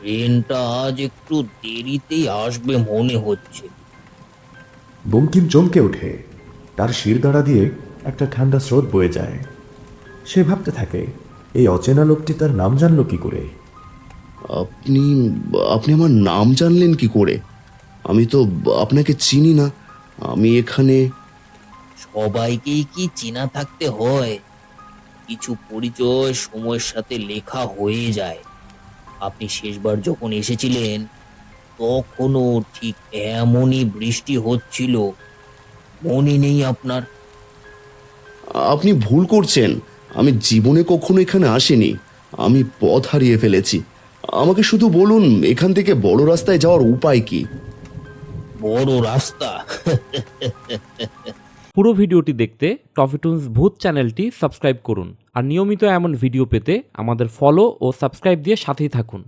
ট্রেনটা আজ একটু দেরিতেই আসবে মনে হচ্ছে। বঙ্কিম চমকে ওঠে। তার শিরদাঁড়া দিয়ে একটা ঠান্ডা স্রোত বয়ে যায়। সে ভাবতে থাকে, এই অচেনা লোকটি তার নাম জানল কি করে। আপনি আপনি আমার নাম জানলেন কি করে? আমি তো আপনাকে চিনি না। আমি এখানে। সবাইকেই কি চেনা থাকতে হয়? কিছু পরিচয় সময়ের সাথে লেখা হয়ে যায়। আপনি শেষবার যখন এসেছিলেন তখনও ঠিক এমনই বৃষ্টি হচ্ছিল, মনে নেই আপনার? আপনি ভুল করছেন। আমি জীবনে কখনো এখানে আসিনি। আমি পথ হারিয়ে ফেলেছি। আমাকে শুধু বলুন, এখান থেকে বড় রাস্তায় যাওয়ার উপায় কি? বড় রাস্তা? পুরো ভিডিওটি দেখতে টফিটুনস ভূত চ্যানেলটি সাবস্ক্রাইব করুন আর নিয়মিত এমন ভিডিও পেতে আমাদের ফলো ও সাবস্ক্রাইব দিয়ে সাথেই থাকুন।